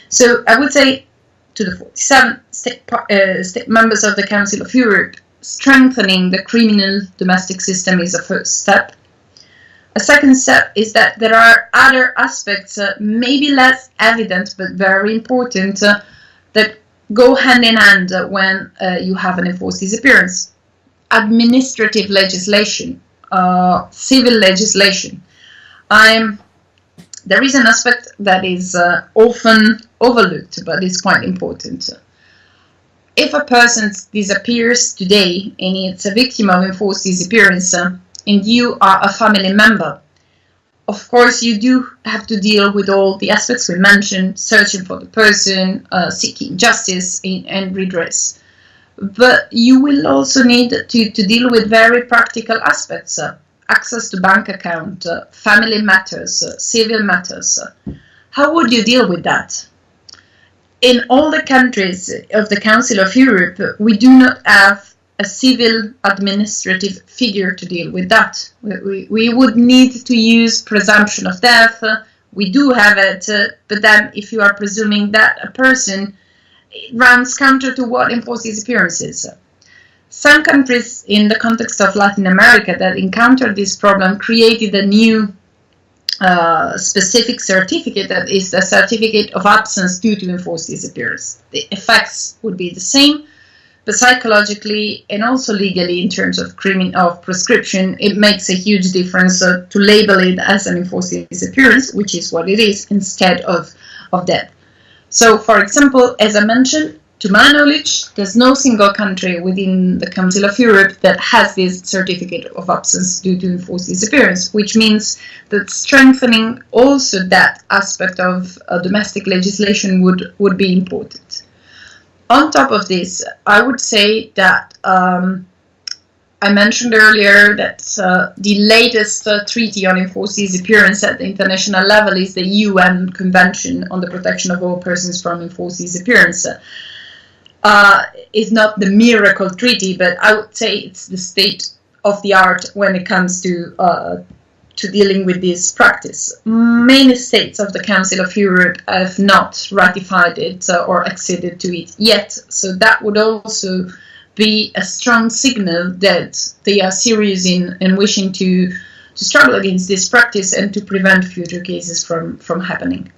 So I would say to the 47 state members of the Council of Europe, strengthening the criminal domestic system is a first step. A second step is that there are other aspects, maybe less evident but very important, that go hand in hand when you have an enforced disappearance. Administrative legislation, civil legislation. I'm there is an aspect that is often overlooked, but is quite important. If a person disappears today and it's a victim of enforced disappearance, and you are a family member, of course you do have to deal with all the aspects we mentioned, searching for the person, seeking justice and redress. But you will also need to deal with very practical aspects, access to bank account, family matters, civil matters. How would you deal with that? In all the countries of the Council of Europe, we do not have a civil administrative figure to deal with that. We would need to use presumption of death. We do have it, but then if you are presuming that a person, it runs counter to what enforced disappearance is. Some countries in the context of Latin America that encountered this problem created a new specific certificate, that is the certificate of absence due to enforced disappearance. The effects would be the same, but psychologically and also legally in terms of prescription, it makes a huge difference to label it as an enforced disappearance, which is what it is, instead of death. So, for example, as I mentioned, to my knowledge, there's no single country within the Council of Europe that has this certificate of absence due to enforced disappearance, which means that strengthening also that aspect of domestic legislation would be important. On top of this, I would say that I mentioned earlier that the latest treaty on enforced disappearance at the international level is the UN Convention on the Protection of All Persons from Enforced Disappearance. It's not the miracle treaty, but I would say it's the state of the art when it comes to dealing with this practice. Many states of the Council of Europe have not ratified it or acceded to it yet, so that would also be a strong signal that they are serious in wishing to struggle against this practice and to prevent future cases from happening.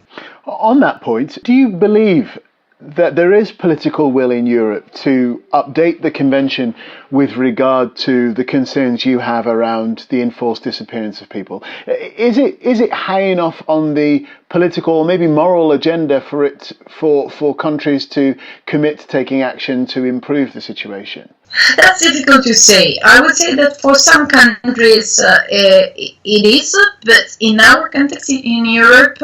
On that point, do you believe that there is political will in Europe to update the convention with regard to the concerns you have around the enforced disappearance of people? Is it high enough on the political or maybe moral agenda for countries to commit to taking action to improve the situation? That's difficult to say. I would say that for some countries it is, but in our context in Europe,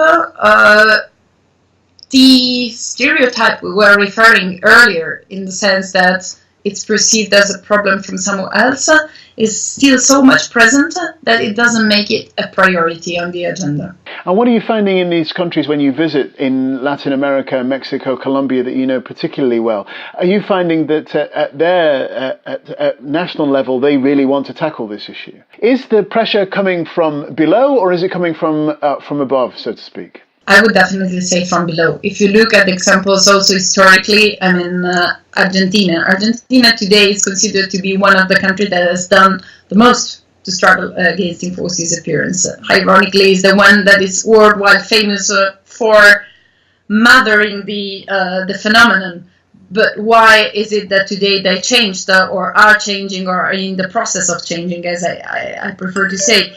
the stereotype we were referring earlier, in the sense that it's perceived as a problem from somewhere else, is still so much present that it doesn't make it a priority on the agenda. And what are you finding in these countries when you visit in Latin America, Mexico, Colombia, that you know particularly well? Are you finding that at national level they really want to tackle this issue? Is the pressure coming from below, or is it coming from above, so to speak? I would definitely say from below. If you look at examples also historically, I mean, Argentina. Argentina today is considered to be one of the countries that has done the most to struggle against enforced disappearance. Ironically, is the one that is worldwide famous for mothering the phenomenon. But why is it that today they changed or are changing or are in the process of changing, as I prefer to say?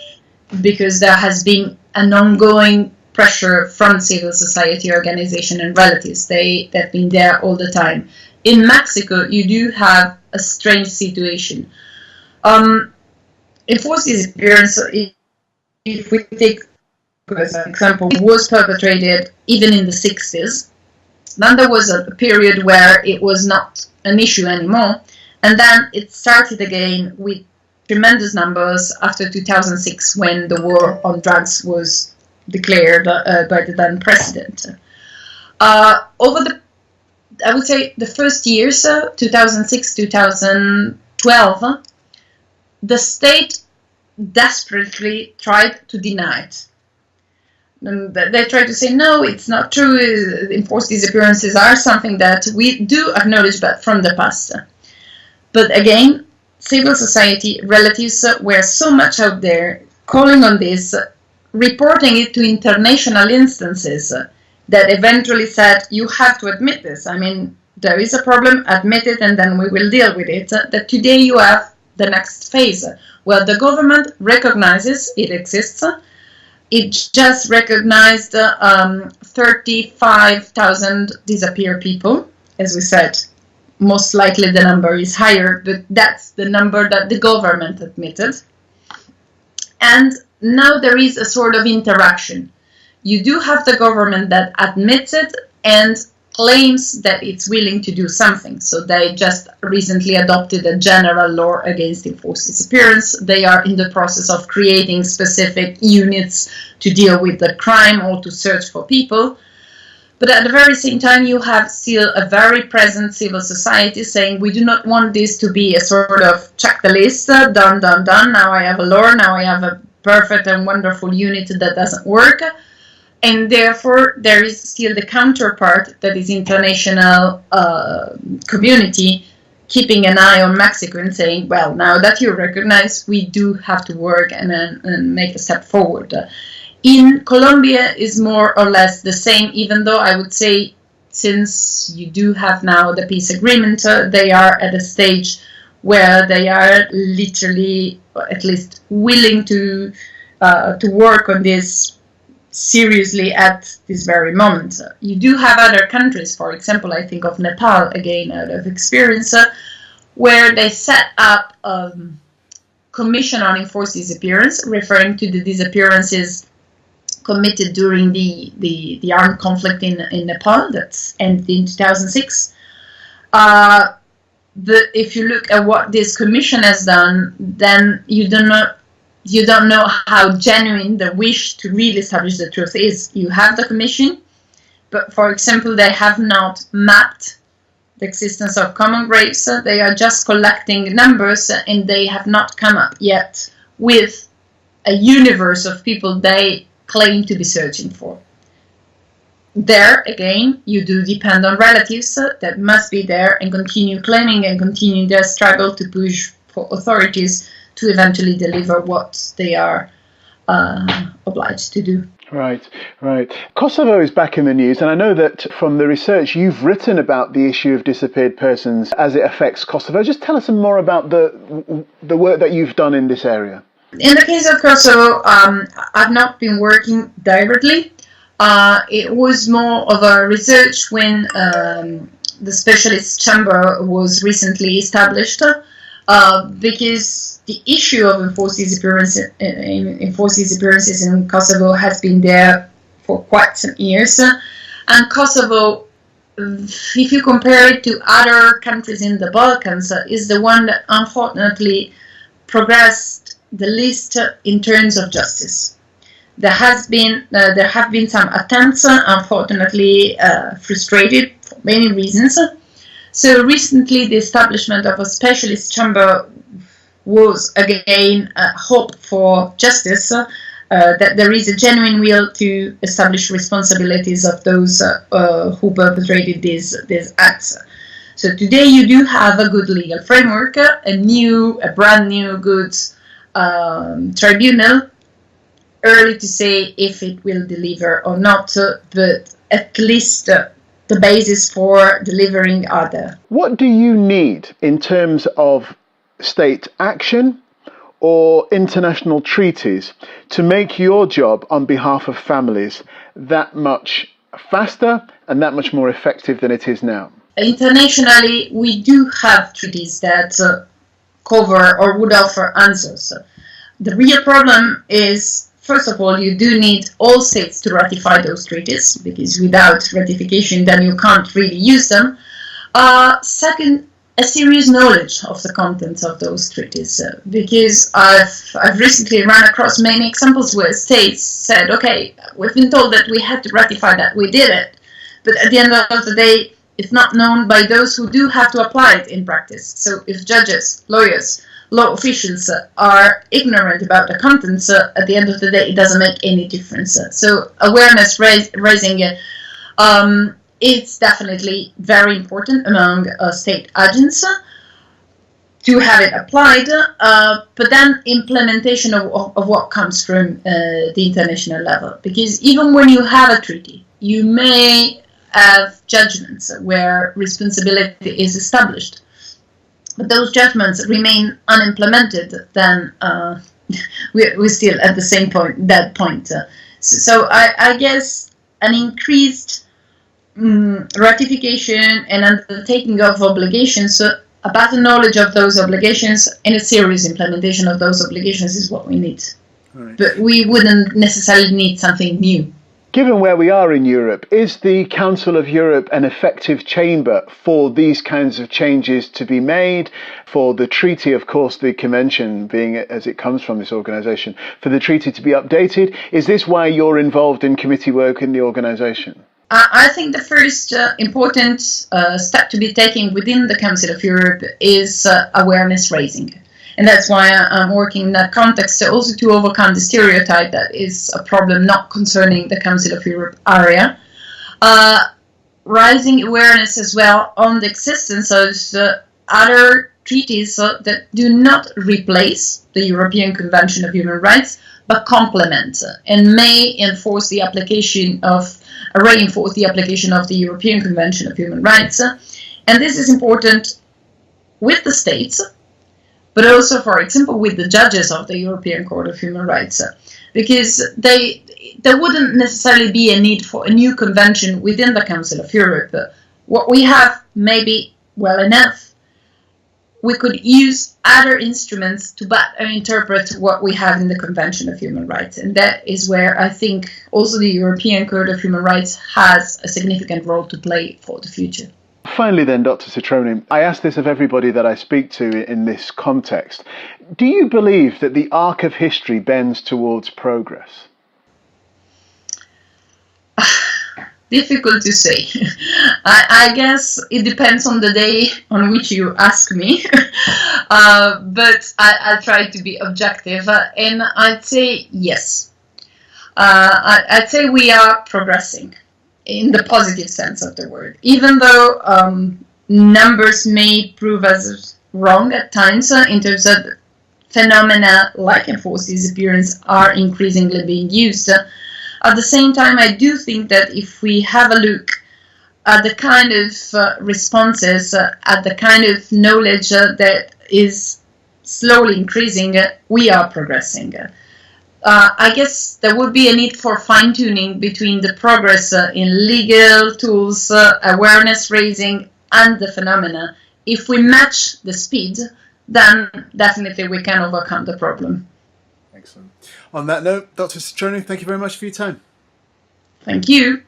Because there has been an ongoing pressure from civil society organization and relatives. They've been there all the time. In Mexico, you do have a strange situation. Enforced disappearance, if we take as an example, was perpetrated even in the 60s. Then there was a period where it was not an issue anymore, and then it started again with tremendous numbers after 2006, when the war on drugs was declared by the then president. Over the, I would say, the first years, 2006, 2012, the state desperately tried to deny it. And they tried to say, no, it's not true, enforced disappearances are something that we do acknowledge, but from the past. But again, civil society, relatives were so much out there calling on this, reporting it to international instances that eventually said, you have to admit this. I mean, there is a problem, admit it, and then we will deal with it. That today you have the next phase, where the government recognizes it exists, it just recognized 35,000 disappeared people. As we said, most likely the number is higher, but that's the number that the government admitted. And now there is a sort of interaction. You do have the government that admits it and claims that it's willing to do something. So they just recently adopted a general law against enforced disappearance. They are in the process of creating specific units to deal with the crime or to search for people. But at the very same time, you have still a very present civil society saying, we do not want this to be a sort of check the list, done, now I have a law, now I have a perfect and wonderful unit that doesn't work. And therefore, there is still the counterpart, that is international community, keeping an eye on Mexico and saying, well, now that you recognize, we do have to work and make a step forward. In Colombia is more or less the same, even though I would say, since you do have now the peace agreement, they are at a stage where they are literally, at least willing to work on this seriously at this very moment. You do have other countries, for example, I think of Nepal, again out of experience, where they set up a commission on enforced disappearance, referring to the disappearances committed during the armed conflict in Nepal that's ended in 2006. If you look at what this commission has done, then you don't know how genuine the wish to really establish the truth is. You have the commission, but for example, they have not mapped the existence of common graves. They are just collecting numbers, and they have not come up yet with a universe of people they claim to be searching for. There, again, you do depend on relatives that must be there and continue claiming and continue their struggle to push for authorities to eventually deliver what they are obliged to do. Right. Kosovo is back in the news, and I know that from the research you've written about the issue of disappeared persons as it affects Kosovo. Just tell us some more about the work that you've done in this area. In the case of Kosovo, I've not been working directly. It was more of a research when the specialist chamber was recently established, because the issue of enforced disappearances in Kosovo has been there for quite some years. And Kosovo, if you compare it to other countries in the Balkans, is the one that unfortunately progressed the least in terms of justice. There have been some attempts, unfortunately frustrated for many reasons. So recently the establishment of a specialist chamber was again hope for justice, that there is a genuine will to establish responsibilities of those who perpetrated these acts. So today you do have a good legal framework, a brand new good tribunal. Early to say if it will deliver or not, but at least the basis for delivering are there. What do you need in terms of state action or international treaties to make your job on behalf of families that much faster and that much more effective than it is now? Internationally, we do have treaties that cover or would offer answers. The real problem is, first of all, you do need all states to ratify those treaties, because without ratification, then you can't really use them. Second, a serious knowledge of the contents of those treaties, because I've recently run across many examples where states said, okay, we've been told that we had to ratify that, we did it, but at the end of the day, it's not known by those who do have to apply it in practice. So if judges, lawyers, law officials are ignorant about the contents, at the end of the day, it doesn't make any difference. So awareness raising, it's definitely very important among state agents to have it applied, but then implementation of what comes from the international level. Because even when you have a treaty, you may have judgments where responsibility is established, but those judgments remain unimplemented, then we're still at the same point, So I guess an increased ratification and undertaking of obligations, a better knowledge of those obligations, and a serious implementation of those obligations is what we need. Right. But we wouldn't necessarily need something new. Given where we are in Europe, is the Council of Europe an effective chamber for these kinds of changes to be made, for the treaty, of course, the convention being as it comes from this organisation, for the treaty to be updated? Is this why you're involved in committee work in the organisation? I think the first important step to be taken within the Council of Europe is awareness raising. And that's why I'm working in that context also to overcome the stereotype that is a problem not concerning the Council of Europe area. Raising awareness as well on the existence of other treaties that do not replace the European Convention of Human Rights, but complement and may reinforce the application of the European Convention of Human Rights. And this is important with the states, but also, for example, with the judges of the European Court of Human Rights, because there wouldn't necessarily be a need for a new convention within the Council of Europe. What we have may be well enough. We could use other instruments to better interpret what we have in the Convention of Human Rights. And that is where I think also the European Court of Human Rights has a significant role to play for the future. Finally then, Dr. Citroni, I ask this of everybody that I speak to in this context. Do you believe that the arc of history bends towards progress? Difficult to say. I guess it depends on the day on which you ask me, but I'll try to be objective, and I'd say yes. I'd say we are progressing in the positive sense of the word, even though numbers may prove us wrong at times in terms of phenomena like enforced disappearance are increasingly being used. At the same time, I do think that if we have a look at the kind of responses, at the kind of knowledge that is slowly increasing, we are progressing. I guess there would be a need for fine-tuning between the progress in legal tools, awareness raising, and the phenomena. If we match the speed, then definitely we can overcome the problem. Excellent. On that note, Dr. Citroni, thank you very much for your time. Thank you.